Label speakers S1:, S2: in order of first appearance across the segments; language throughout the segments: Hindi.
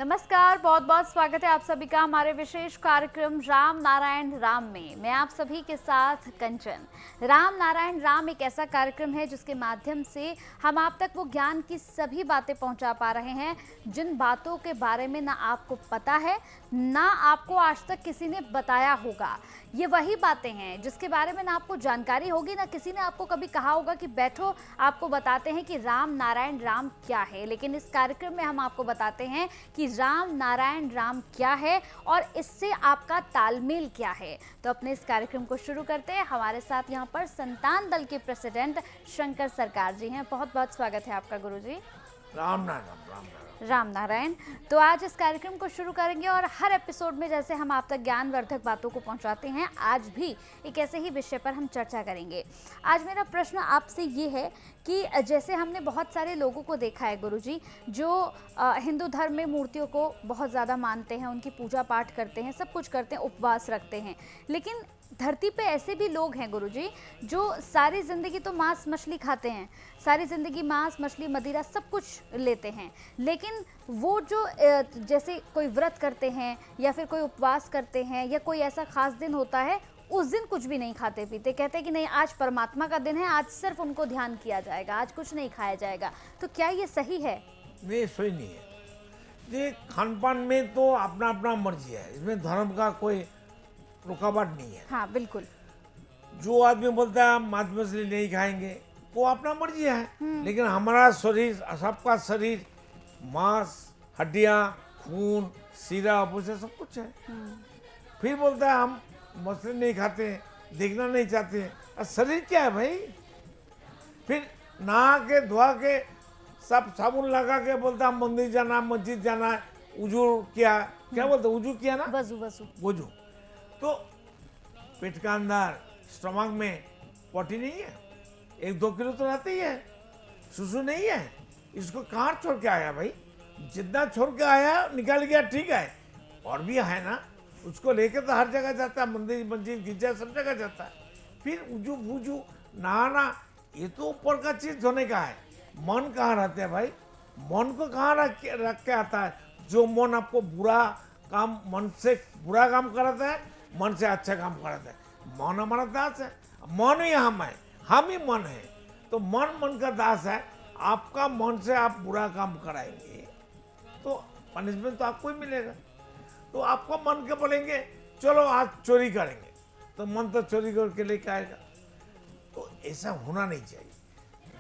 S1: नमस्कार, बहुत बहुत स्वागत है आप सभी का हमारे विशेष कार्यक्रम राम नारायण राम में। मैं आप सभी के साथ कंचन। राम नारायण राम एक ऐसा कार्यक्रम है जिसके माध्यम से हम आप तक वो ज्ञान की सभी बातें पहुंचा पा रहे हैं जिन बातों के बारे में ना आपको पता है ना आपको आज तक किसी ने बताया होगा। ये वही बातें हैं जिसके बारे में ना आपको जानकारी होगी ना किसी ने आपको कभी कहा होगा कि बैठो आपको बताते हैं कि राम नारायण राम क्या है। लेकिन इस कार्यक्रम में हम आपको बताते हैं कि राम नारायण राम क्या है और इससे आपका तालमेल क्या है। तो अपने इस कार्यक्रम को शुरू करते हैं। हमारे साथ यहाँ पर संतान दल के प्रेसिडेंट शंकर सरकार जी हैं। बहुत बहुत स्वागत है आपका गुरुजी।
S2: राम नारायण राम नारायण
S1: राम नारायण। तो आज इस कार्यक्रम को शुरू करेंगे और हर एपिसोड में जैसे हम आप तक ज्ञानवर्धक बातों को पहुंचाते हैं, आज भी एक ऐसे ही विषय पर हम चर्चा करेंगे। आज मेरा प्रश्न आपसे ये है कि जैसे हमने बहुत सारे लोगों को देखा है गुरुजी जो हिंदू धर्म में मूर्तियों को बहुत ज़्यादा मानते हैं, उनकी पूजा पाठ करते हैं, सब कुछ करते हैं, उपवास रखते हैं। लेकिन धरती पे ऐसे भी लोग हैं गुरुजी जो सारी ज़िंदगी तो मांस मछली खाते हैं, सारी ज़िंदगी मांस मछली मदिरा सब कुछ लेते हैं, लेकिन वो जो जैसे कोई व्रत करते हैं या फिर कोई उपवास करते हैं या कोई ऐसा खास दिन होता है उस दिन कुछ भी नहीं खाते पीते, कहते हैं कि नहीं आज परमात्मा का दिन है, आज सिर्फ उनको ध्यान किया जाएगा, आज कुछ नहीं खाया जाएगा। तो क्या ये सही है?
S2: नहीं, सही नहीं है। ये खान पान में तो अपना अपना मर्जी है, इसमें धर्म का कोई रुकावट नहीं है।
S1: हाँ बिल्कुल।
S2: जो आदमी बोलता है मांस मछली नहीं खाएंगे वो अपना मर्जी है, लेकिन हमारा शरीर, सबका शरीर मांस हड्डियाँ खून सीरा उसे सब कुछ है। फिर बोलता है हम मछली नहीं खाते हैं, देखना नहीं चाहते हैं। और शरीर क्या है भाई? फिर नहा के धोआ के सब साबुन लगा के बोलता है मंदिर जाना मस्जिद जाना, उजू किया, क्या बोलते उजू किया ना,
S1: वजू वजू
S2: वजू। तो पेट का अंदर स्टमक में पॉटी नहीं है, 1-2 किलो तो रहते ही है, सुसु नहीं है, इसको कहाँ छोड़ के आया भाई? जितना छोड़ के आया निकाल गया, ठीक है, और भी है ना, उसको लेके तो हर जगह जाता है, मंदिर मस्जिद गिरजा सब जगह जाता है। फिर उजू भूजू नहाना ये तो ऊपर का चीज धोने का है। मन कहाँ रहते है भाई? मन को कहाँ रख के आता है? जो मन आपको बुरा काम, मन से बुरा काम कराता है, मन से अच्छा काम कराता है। मन हमारा दास है, मन ही हम ही मन है। तो मन का दास है। आपका मन से आप बुरा काम कराएंगे तो पनिशमेंट तो आपको ही मिलेगा। तो आपको मन के बोलेंगे चलो आज चोरी करेंगे, तो मन तो चोरी करके लेके आएगा। तो ऐसा होना नहीं चाहिए।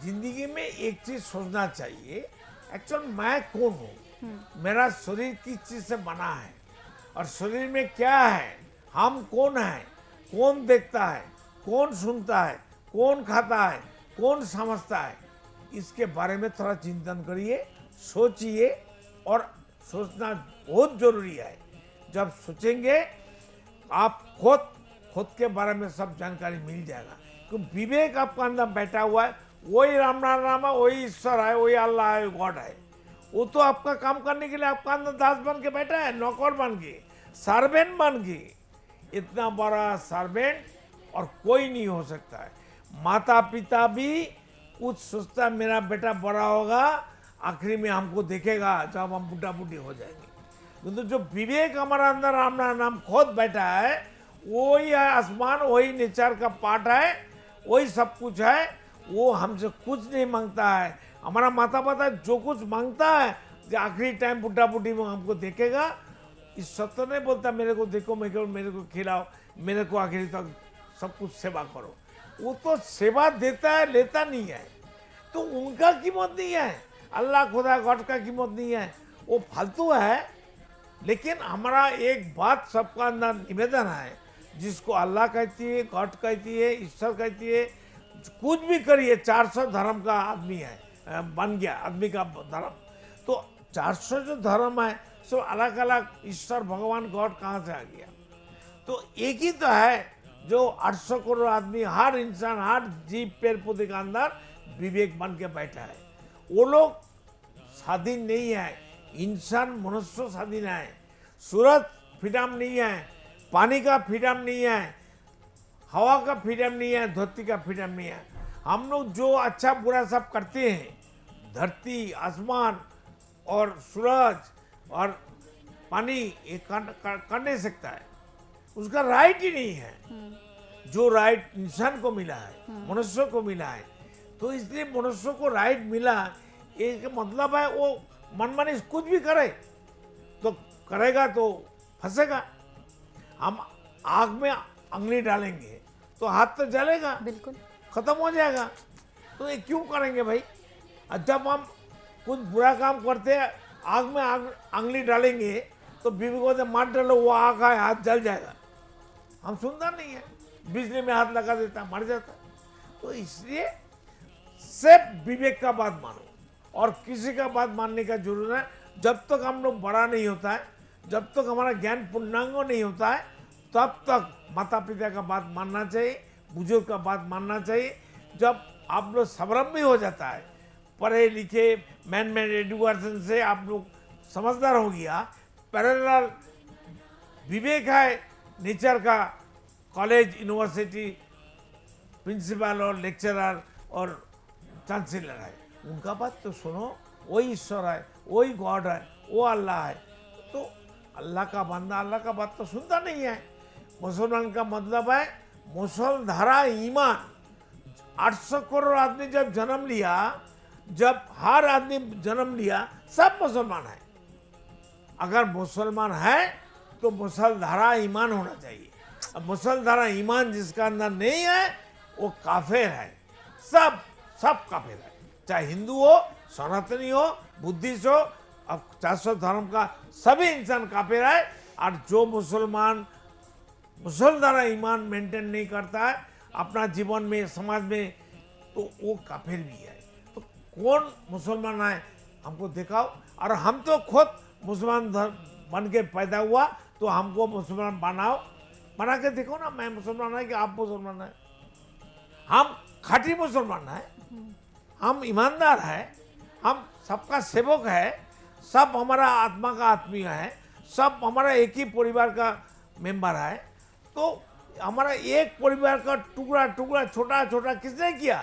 S2: जिंदगी में एक चीज सोचना चाहिए, एक्चुअल मैं कौन हूँ, मेरा शरीर किस चीज से बना है और शरीर में क्या है, हम कौन है, कौन देखता है, कौन सुनता है, कौन खाता है, कौन समझता है, इसके बारे में थोड़ा चिंतन करिए, सोचिए। और सोचना बहुत जरूरी है। जब सोचेंगे आप खुद के बारे में सब जानकारी मिल जाएगा। क्योंकि विवेक आपका अंदर बैठा हुआ है, वही राम नाम है, वही ईश्वर है, वही अल्लाह है, गॉड है। वो तो आपका काम करने के लिए आपका अंदर दास बन के बैठा है, नौकर बन के, सर्वेंट बन के। इतना बड़ा सर्वेंट और कोई नहीं हो सकता है। माता पिता भी कुछ सोचता, मेरा बेटा बड़ा होगा, आखिरी में हमको देखेगा जब हम बुढ़ा बुढ़ी हो जाएंगे। किंतु जो विवेक हमारा अंदर राम नाम खुद बैठा है, वही है आसमान, वही नेचर का पार्ट है, वही सब कुछ है। वो हमसे कुछ नहीं मांगता है। हमारा माता पिता जो कुछ मांगता है, जो आखिरी टाइम बुढ़ा बुढ़ी में हमको देखेगा, इस सत्य नहीं बोलता मेरे को देखो, मेरे को खिलाओ, मेरे को आखिरी तक सब कुछ सेवा करो। वो तो सेवा देता है, लेता नहीं है। तो उनका कीमत नहीं है, अल्लाह खुदा गॉड का कीमत नहीं है, वो फालतू है। लेकिन हमारा एक बात सबका अंदर निवेदन है, जिसको अल्लाह कहती है, गॉड कहती है, ईश्वर कहती है, कुछ भी करिए। 400 धर्म का आदमी है, बन गया आदमी का धर्म। तो 400 जो धर्म है सो अलग अलग ईश्वर भगवान गॉड कहाँ से आ गया? तो एक ही तो है जो 800 करोड़ आदमी, हर इंसान, हर जीव पेड़ पौधे के अंदर विवेक बन के बैठा है। वो लोग स्वाधीन नहीं है, इंसान मनुष्य स्वाधीन है। सूरज फ्रीडम नहीं है, पानी का फ्रीडम नहीं है, हवा का फ्रीडम नहीं है, धरती का फ्रीडम नहीं है। हम लोग जो अच्छा बुरा सब करते हैं, धरती आसमान और सूरज और पानी ये कर नहीं सकता है, उसका राइट ही नहीं है। जो राइट इंसान को मिला है, मनुष्य को मिला है, तो इसलिए मनुष्य को राइट मिला, ये मतलब है वो मनमानी कुछ भी करे तो करेगा तो फंसेगा। हम आग में अंगली डालेंगे तो हाथ तो जलेगा,
S1: बिल्कुल।
S2: खत्म हो जाएगा। तो ये क्यों करेंगे भाई? और जब हम कुछ बुरा काम करते हैं, आग में अंगली डालेंगे तो बीवी को मार डालो, वो आग है, हाथ जल जाएगा। हम सुनता नहीं है, बिजली में हाथ लगा देता है, मर जाता है। तो इसलिए सिर्फ विवेक का बात मानो और किसी का बात मानने का जरूरत है। जब तक हम लोग बड़ा नहीं होता है, जब तक हमारा ज्ञान पूर्णांग नहीं होता है, तब तक माता पिता का बात मानना चाहिए, बुजुर्ग का बात मानना चाहिए। जब आप लोग स्वावलंबी हो जाता है, पढ़े लिखे मैन एजुकेशन से आप लोग समझदार हो गया, पैरेलल विवेक है नेचर का, कॉलेज यूनिवर्सिटी प्रिंसिपल और लेक्चरर और चांसलर है, उनका बात तो सुनो। वही ईश्वर है, वही गॉड है, वो अल्लाह है। तो अल्लाह का बंदा अल्लाह का बात तो सुनता नहीं है। मुसलमान का मतलब है मुसलधारा ईमान। 800 करोड़ आदमी जब जन्म लिया, जब हर आदमी जन्म लिया, सब मुसलमान है। अगर मुसलमान है तो मुसलधारा ईमान होना चाहिए। अब मुसलधारा ईमान जिसका अंदर नहीं है वो काफिर है। सब काफिर है, चाहे हिंदू हो, सनातनी हो, बुद्धिस्ट हो, अब 400 धर्म का सभी इंसान काफिर है। और जो मुसलमान मुसलधारा ईमान मेंटेन नहीं करता है अपना जीवन में, समाज में, तो वो काफिर भी है। तो कौन मुसलमान है हमको दिखाओ। और हम तो खुद मुसलमान बन के पैदा हुआ, तो हमको मुसलमान बनाओ, बना के देखो ना। मैं मुसलमान है कि आप मुसलमान है? हम खाटी मुसलमान है, हम ईमानदार है, हम सबका सेवक है, सब हमारा आत्मा का आत्मीय है, सब हमारा एक ही परिवार का मेंबर है। तो हमारा एक परिवार का टुकड़ा टुकड़ा छोटा छोटा किसने किया?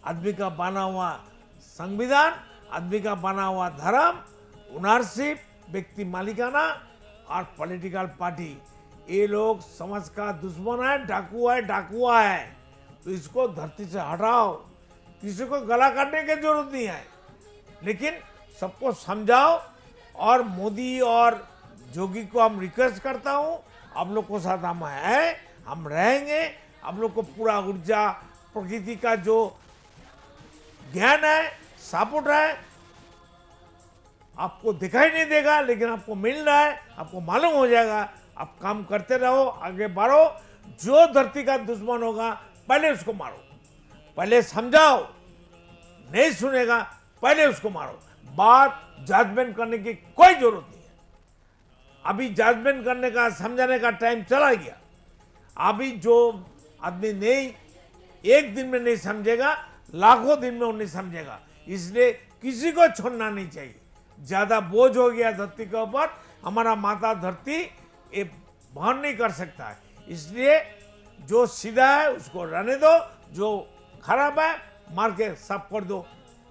S2: आदमी का बना हुआ संविधान, आदमी का बना हुआ धर्म, ओनरशिप, व्यक्ति मालिकाना और पॉलिटिकल पार्टी, ये लोग समाज का दुश्मन है, डाकुआ है। तो इसको धरती से हटाओ। किसी को गला काटने की जरूरत नहीं है, लेकिन सबको समझाओ। और मोदी और जोगी को हम रिक्वेस्ट करता हूँ, आप लोग को साथ हम हैं, हम रहेंगे। आप लोग को पूरा ऊर्जा, प्रकृति का जो ज्ञान है, सपोर्ट है, आपको दिखाई नहीं देगा, लेकिन आपको मिल रहा है, आपको मालूम हो जाएगा। आप काम करते रहो, आगे बढ़ो। जो धरती का दुश्मन होगा पहले उसको मारो, पहले समझाओ। नहीं सुनेगा पहले उसको मारो। बात जजमेंट करने की कोई जरूरत नहीं है। अभी जजमेंट करने का, समझाने का टाइम चला गया। अभी जो आदमी नहीं, एक दिन में नहीं समझेगा, लाखों दिन में वो नहीं समझेगा। इसलिए किसी को छोड़ना नहीं चाहिए। ज्यादा बोझ हो गया धरती के ऊपर, हमारा माता धरती ये वहन नहीं कर सकता है। इसलिए जो सीधा है उसको रहने दो, जो खराब है मार के साफ कर दो,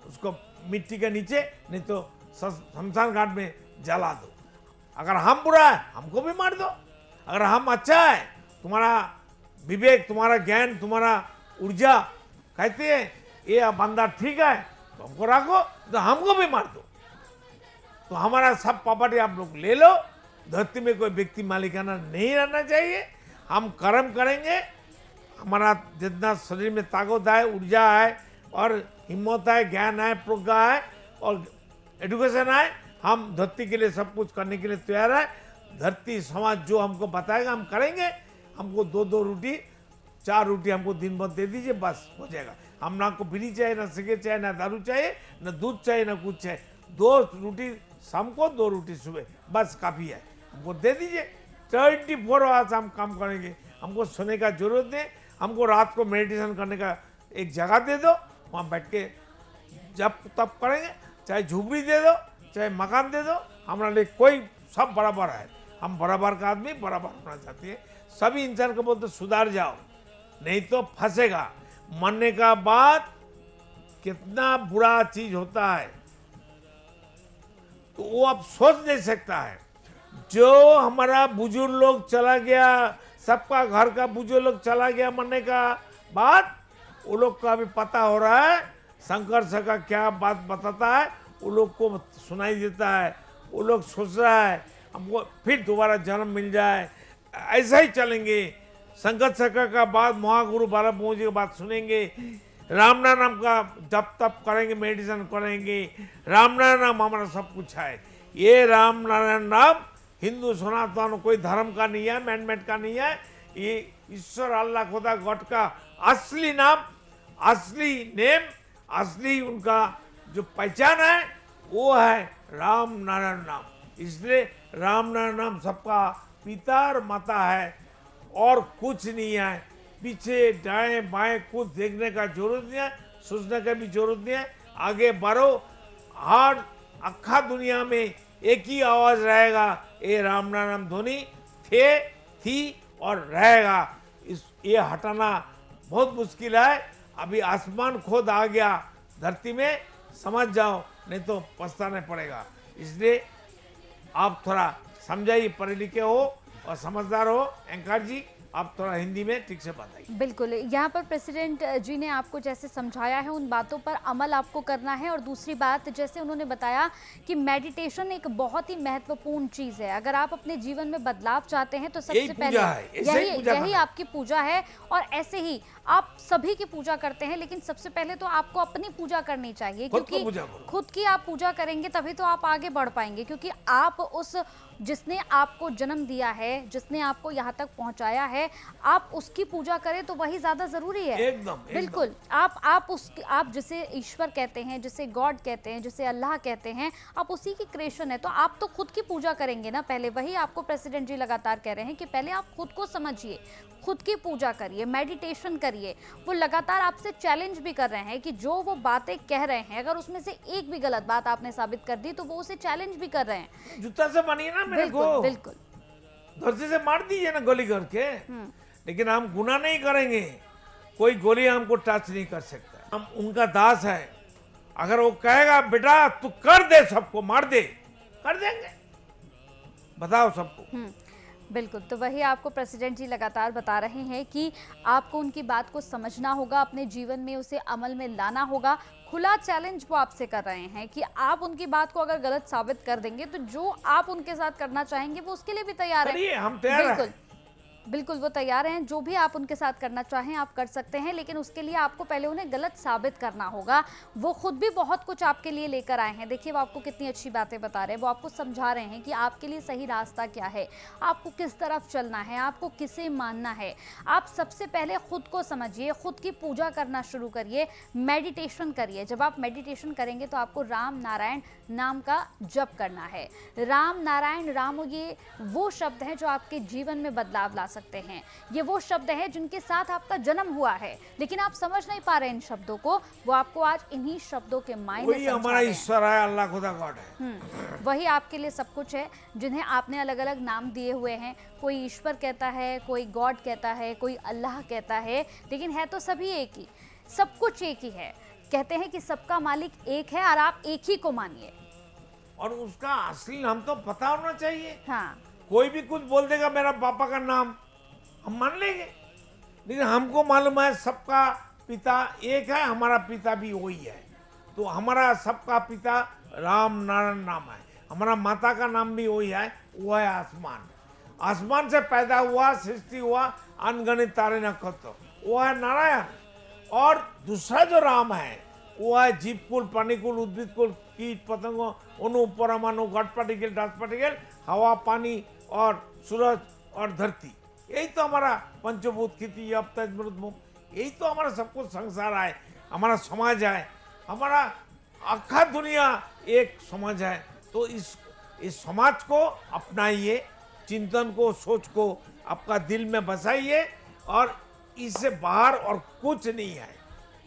S2: उसको मिट्टी के नीचे, नहीं तो शमशान घाट में जला दो। अगर हम बुरा है हमको भी मार दो। अगर हम अच्छा है, तुम्हारा विवेक, तुम्हारा ज्ञान, तुम्हारा ऊर्जा कहते हैं ये बंदा ठीक है, तो हमको रखो, तो हमको भी मार दो। तो हमारा सब प्रॉपर्टी आप लोग ले लो। धरती में कोई व्यक्ति मालिकाना नहीं रहना चाहिए। हम कर्म करेंगे, हमारा जितना शरीर में ताकत है, ऊर्जा है और हिम्मत है, ज्ञान है, प्रज्ञा है और एजुकेशन है, हम धरती के लिए सब कुछ करने के लिए तैयार है। धरती समाज जो हमको बताएगा हम करेंगे। हमको 2-2 रोटी, 4 रोटी हमको दिन भर दे दीजिए, बस हो जाएगा। हम ना को बीड़ी चाहिए, ना सिगरेट चाहिए, ना दारू चाहिए, ना दूध चाहिए, ना कुछ चाहिए। 2 रोटी शाम को, 2 रोटी सुबह, बस काफ़ी है। हमको दे दीजिए। 24 आवर्स हम काम करेंगे। हमको सोने का जरूरत नहीं। हमको रात को मेडिटेशन करने का एक जगह दे दो, वहाँ बैठ के जब तब करेंगे। चाहे झुपड़ी दे दो, चाहे मकान दे दो, हमारे लिए कोई सब बराबर है। हम बराबर का आदमी बराबर होना चाहते हैं। सभी इंसान को बोलते सुधार जाओ, नहीं तो फंसेगा। मरने का बाद कितना बुरा चीज होता है तो वो अब सोच नहीं सकता है। जो हमारा बुजुर्ग लोग चला गया, सबका घर का बुजुर्ग लोग चला गया मरने का बाद, वो लोग को अभी पता हो रहा है संघर्ष का क्या बात बताता है, वो लोग को सुनाई देता है, वो लोग सोच रहा है हमको फिर दोबारा जन्म मिल जाए, ऐसा ही चलेंगे। संघर्ष का बाद महागुरु बाबा मोह जी की बात सुनेंगे, राम नाम का जप तप करेंगे, मेडिटेशन करेंगे, राम नाम हमारा सब कुछ है। ये राम नारायण नाम हिंदू सनातन कोई धर्म का नहीं है, मैनमेड का नहीं है, ये ईश्वर अल्लाह खुदा गॉड का असली नाम, असली नेम, असली उनका जो पहचान है वो है राम नारायण नाम। इसलिए राम नारायण नाम सबका पिता और माता है और कुछ नहीं है। पीछे दाएं बाएं कुछ देखने का जरूरत नहीं है, सोचने का भी जरूरत नहीं है, आगे बढ़ो। हर अखा दुनिया में एक ही आवाज रहेगा, ये राम नाम ध्वनि थे, थी और रहेगा। ये हटाना बहुत मुश्किल है। अभी आसमान खुद आ गया धरती में, समझ जाओ, नहीं तो पछताना पड़ेगा। इसलिए आप थोड़ा समझाइए, पढ़े लिखे हो और समझदार हो। एंकर जी आप थोड़ा हिंदी में ठीक से बताइए।
S1: बिल्कुल, यहाँ पर प्रेसिडेंट जी ने आपको जैसे समझाया है उन बातों पर अमल आपको करना है। और दूसरी बात, जैसे उन्होंने बताया कि मेडिटेशन एक बहुत ही महत्वपूर्ण चीज़ है। अगर आप अपने जीवन में बदलाव चाहते हैं तो सबसे पहले यही आपकी पूजा है। और ऐसे ही आप सभी की पूजा करते हैं, लेकिन सबसे पहले तो आपको अपनी पूजा करनी चाहिए, क्योंकि खुद की आप पूजा करेंगे तभी तो आप आगे बढ़ पाएंगे। क्योंकि आप उस जिसने आपको जन्म दिया है, जिसने आपको यहाँ तक पहुँचाया है, आप उसकी पूजा करें तो वही ज्यादा जरूरी है।
S2: एकदम
S1: बिल्कुल। आप जिसे ईश्वर कहते हैं, जिसे गॉड कहते हैं, जिसे अल्लाह कहते हैं, आप उसी की क्रिएशन है, तो आप तो खुद की पूजा करेंगे ना पहले। वही आपको प्रेसिडेंट जी लगातार कह रहे हैं कि पहले आप खुद को समझिए, खुद की पूजा करिए, मेडिटेशन करिए। वो लगातार आपसे चैलेंज भी कर रहे हैं कि जो वो बातें कह रहे हैं, अगर उसमें से एक भी गलत बात आपने साबित कर दी तो वो उसे चैलेंज भी कर रहे हैं।
S2: जूता से मानिए ना मेरे को,
S1: बिल्कुल
S2: धरती से मार दीजिए ना गोली करके, लेकिन हम गुनाह नहीं करेंगे। कोई गोली हमको टच नहीं कर सकता। हम उनका दास है। अगर वो कहेगा बेटा तू कर दे, सबको मार दे, कर देंगे। बताओ सबको।
S1: बिल्कुल, तो वही आपको प्रेसिडेंट जी लगातार बता रहे हैं कि आपको उनकी बात को समझना होगा, अपने जीवन में उसे अमल में लाना होगा। खुला चैलेंज वो आपसे कर रहे हैं कि आप उनकी बात को अगर गलत साबित कर देंगे तो जो आप उनके साथ करना चाहेंगे वो उसके लिए भी तैयार है।
S2: हम तैयार हैं।
S1: बिल्कुल वो तैयार हैं। जो भी आप उनके साथ करना चाहें आप कर सकते हैं, लेकिन उसके लिए आपको पहले उन्हें गलत साबित करना होगा। वो खुद भी बहुत कुछ आपके लिए लेकर आए हैं। देखिए वो आपको कितनी अच्छी बातें बता रहे हैं, वो आपको समझा रहे हैं कि आपके लिए सही रास्ता क्या है, आपको किस तरफ चलना है, आपको किसे मानना है। आप सबसे पहले खुद को समझिए, खुद की पूजा करना शुरू करिए, मेडिटेशन करिए। जब आप मेडिटेशन करेंगे तो आपको राम नारायण नाम का जप करना है। राम नारायण राम, ये वो शब्द हैं जो आपके जीवन में बदलाव ला सकते हैं। ये वो शब्द है जिनके साथ आपका जन्म हुआ है, लेकिन आप समझ नहीं पा रहे इन शब्दों को। वो आपको आज इन्हीं शब्दों के मायने
S2: वही हमारा ईश्वर है, अल्लाह खुदा गॉड है।
S1: वही आपके लिए सब कुछ है, जिन्हें आपने अलग अलग नाम दिए हुए हैं। कोई ईश्वर कहता है, कोई गॉड कहता है, कोई अल्लाह कहता है, लेकिन है तो सभी एक ही, सब कुछ एक ही है। कहते हैं कि सबका मालिक एक है और आप एक ही को मानिए।
S2: और उसका असली नाम तो पता होना चाहिए।
S1: हाँ,
S2: कोई भी कुछ बोल देगा मेरा पापा का नाम, हम मान लेंगे, लेकिन हमको मालूम है सबका पिता एक है, हमारा पिता भी वही है। तो हमारा सबका पिता राम नारायण नाम है, हमारा माता का नाम भी वही है, वो है आसमान। आसमान से पैदा हुआ, सृष्टि हुआ, अनगणित तारे नक्षत्र, वो है नारायण। और दूसरा जो राम है वो है जीवकुल, प्राणीकुल, उद्भिदकुल, कीट पतंगों, अणु, परमाणु, घट पार्टिकल, डस्ट पार्टिकल, हवा, पानी और सूरज और धरती। यही तो हमारा पंचभूत, खेती, अब तजमृत मुख, यही तो हमारा सब कुछ संसार है, हमारा समाज है, हमारा आखा दुनिया एक समाज है। तो इस समाज को अपनाइए, चिंतन को, सोच को आपका दिल में बसाइए, और इससे बाहर और कुछ नहीं है,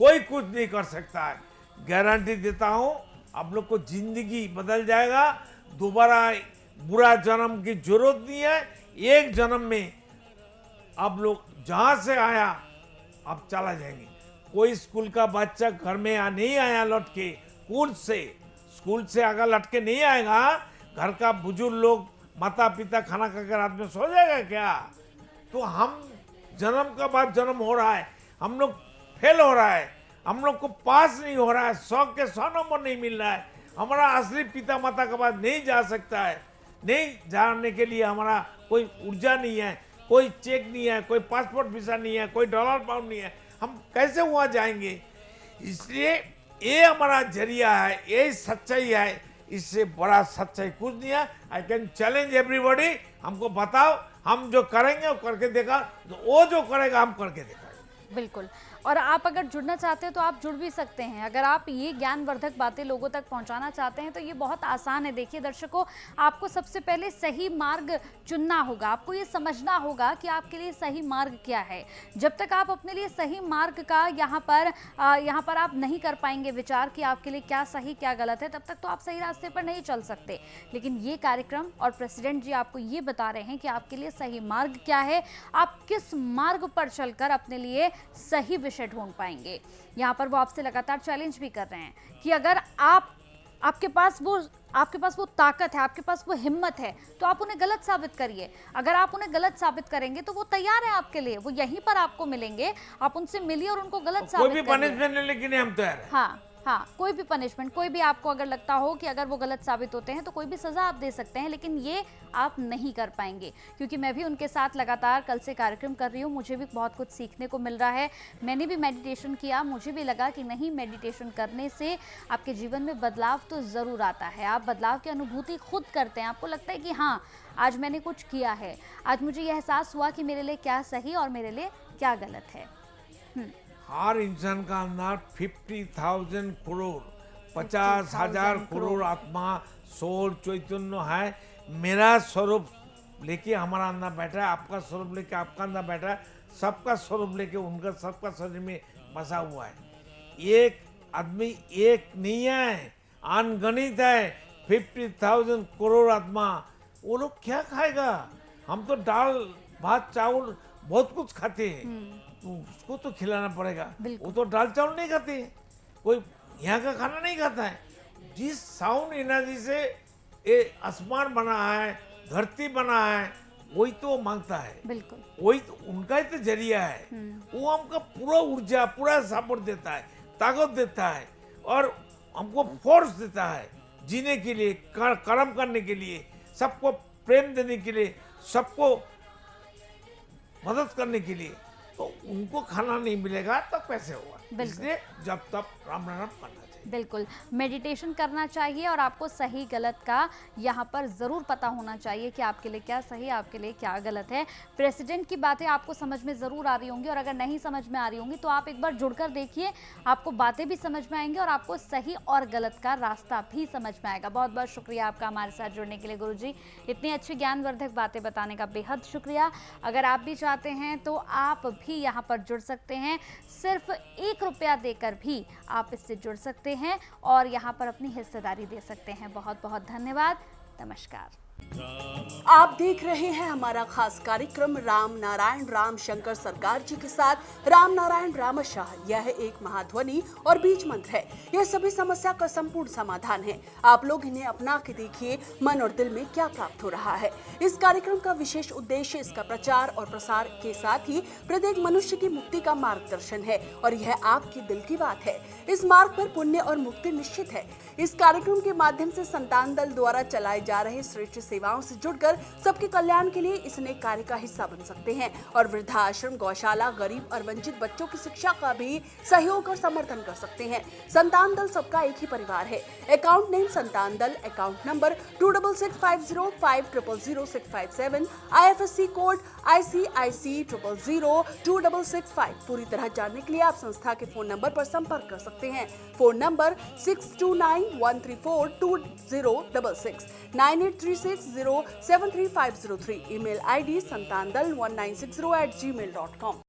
S2: कोई कुछ नहीं कर सकता है। गारंटी देता हूँ आप लोग को जिंदगी बदल जाएगा। दोबारा बुरा जन्म की जरूरत नहीं है। एक जन्म में आप लोग जहाँ से आया आप चला जाएंगे। कोई स्कूल का बच्चा घर में नहीं आया लौट के, स्कूल से अगर लौट के नहीं आएगा, घर का बुजुर्ग लोग माता पिता खाना खाकर रात में सो जाएगा क्या? तो हम जन्म का बाद जन्म हो रहा है, हम लोग फेल हो रहा है, हम लोग को पास नहीं हो रहा है, 100 के 100 नंबर नहीं मिल रहा है, हमारा असली पिता माता के बाद नहीं जा सकता है, नहीं जाने के लिए हमारा कोई ऊर्जा नहीं है, कोई चेक नहीं है, कोई पासपोर्ट वीजा नहीं है, कोई डॉलर पाउंड नहीं है, हम कैसे वहाँ जाएंगे? इसलिए ये हमारा जरिया है, ये सच्चाई है, इससे बड़ा सच्चाई कुछ नहीं है। आई कैन चैलेंज एवरीबॉडी, हमको बताओ, हम जो करेंगे वो करके देखा, वो जो करेगा हम करके देखा।
S1: बिल्कुल। और आप अगर जुड़ना चाहते हैं तो आप जुड़ भी सकते हैं। अगर आप ये ज्ञानवर्धक बातें लोगों तक पहुंचाना चाहते हैं तो ये बहुत आसान है। देखिए दर्शकों, आपको सबसे पहले सही मार्ग चुनना होगा, आपको ये समझना होगा कि आपके लिए सही मार्ग क्या है। जब तक आप अपने लिए सही मार्ग का यहाँ पर आप नहीं कर पाएंगे विचार कि आपके लिए क्या सही क्या गलत है, तब तक तो आप सही रास्ते पर नहीं चल सकते। लेकिन ये कार्यक्रम और प्रेसिडेंट जी आपको ये बता रहे हैं कि आपके लिए सही मार्ग क्या है, आप किस मार्ग पर चलकर अपने लिए सही विषय ढूंढ पाएंगे। यहाँ पर वो आपसे लगातार चैलेंज भी कर रहे हैं कि अगर आपके पास वो ताकत है, आपके पास वो हिम्मत है, तो आप उन्हें गलत साबित करिए। अगर आप उन्हें गलत साबित करेंगे तो वो तैयार है आपके लिए, वो यहीं पर आपको मिलेंगे, आप उनसे मिलिए और उनको गलत साबित
S2: कोई भी पनिशमेंट लेने के लिए हम तैयार हैं।
S1: हाँ, कोई भी पनिशमेंट, कोई भी आपको अगर लगता हो कि अगर वो गलत साबित होते हैं तो कोई भी सज़ा आप दे सकते हैं, लेकिन ये आप नहीं कर पाएंगे। क्योंकि मैं भी उनके साथ लगातार कल से कार्यक्रम कर रही हूँ, मुझे भी बहुत कुछ सीखने को मिल रहा है। मैंने भी मेडिटेशन किया, मुझे भी लगा कि नहीं, मेडिटेशन करने से आपके जीवन में बदलाव तो ज़रूर आता है। आप बदलाव की अनुभूति खुद करते हैं, आपको लगता है कि हाँ, आज मैंने कुछ किया है, आज मुझे यह एहसास हुआ कि मेरे लिए क्या सही और मेरे लिए क्या गलत है।
S2: हर इंसान का अंदर 50,000 करोड़ 50,000 करोड़ आत्मा, सोल, चैतन्य है। मेरा स्वरूप लेके हमारा अंदर बैठा है, आपका स्वरूप लेके आपका अंदर बैठा है, सबका स्वरूप लेके उनका सबका शरीर में बसा हुआ है। एक आदमी एक नहीं है, अनगणित है। 50,000 करोड़ आत्मा, वो लोग क्या खाएगा? हम तो दाल भात चावल बहुत कुछ खाते हैं, उसको तो खिलाना पड़ेगा। वो तो दाल चावल नहीं खाते, कोई यहाँ का खाना नहीं खाता है। जिस साउंड एनर्जी से ये आसमान बना है, धरती बना है, वही तो मांगता है।
S1: बिल्कुल,
S2: वही तो उनका ही तो जरिया है। वो हमको पूरा ऊर्जा, पूरा सपोर्ट देता है, ताकत देता है और हमको फोर्स देता है जीने के लिए, कर्म करने के लिए, सबको प्रेम देने के लिए, सबको मदद करने के लिए। तो उनको खाना नहीं मिलेगा तब कैसे होगा? इसलिए जब तब राम राम करना चाहिए।
S1: बिल्कुल, मेडिटेशन करना चाहिए और आपको सही गलत का यहाँ पर ज़रूर पता होना चाहिए कि आपके लिए क्या सही, आपके लिए क्या गलत है। प्रेसिडेंट की बातें आपको समझ में ज़रूर आ रही होंगी और अगर नहीं समझ में आ रही होंगी तो आप एक बार जुड़कर देखिए, आपको बातें भी समझ में आएंगी और आपको सही और गलत का रास्ता भी समझ में आएगा। बहुत बहुत शुक्रिया आपका हमारे साथ जुड़ने के लिए गुरुजी, इतनी अच्छी ज्ञानवर्धक बातें बताने का बेहद शुक्रिया। अगर आप भी चाहते हैं तो आप भी यहाँ पर जुड़ सकते हैं, सिर्फ 1 रुपया देकर भी आप इससे जुड़ सकते हैं और यहाँ पर अपनी हिस्सेदारी दे सकते हैं। बहुत बहुत धन्यवाद, नमस्कार।
S3: आप देख रहे हैं हमारा खास कार्यक्रम राम नारायण राम शंकर सरकार जी के साथ राम नारायण रामशाह। यह एक महाध्वनि और बीज मंत्र है। यह सभी समस्या का संपूर्ण समाधान है। आप लोग इन्हें अपना के देखिए, मन और दिल में क्या प्राप्त हो रहा है। इस कार्यक्रम का विशेष उद्देश्य इसका प्रचार और प्रसार के साथ ही प्रत्येक मनुष्य की मुक्ति का मार्गदर्शन है और यह आपके दिल की बात है। इस मार्ग पर पुण्य और मुक्ति निश्चित है। इस कार्यक्रम के माध्यम से संतान दल द्वारा चलाए जा रहे श्रेष्ठ सेवाओं से जुड़कर सबके कल्याण के लिए इस नए कार्य का हिस्सा बन सकते हैं और वृद्धाश्रम, गौशाला, गरीब और वंचित बच्चों की शिक्षा का भी सहयोग और समर्थन कर सकते हैं। संतान दल सबका एक ही परिवार है। अकाउंट नेम संतान दल, account number 266505000657, IFSC code ICIC 0002665। पूरी तरह जानने के लिए आप संस्था के फोन नंबर पर संपर्क कर सकते हैं। Phone number 6291342066, 9836073503, email ID santandal1960@gmail.com।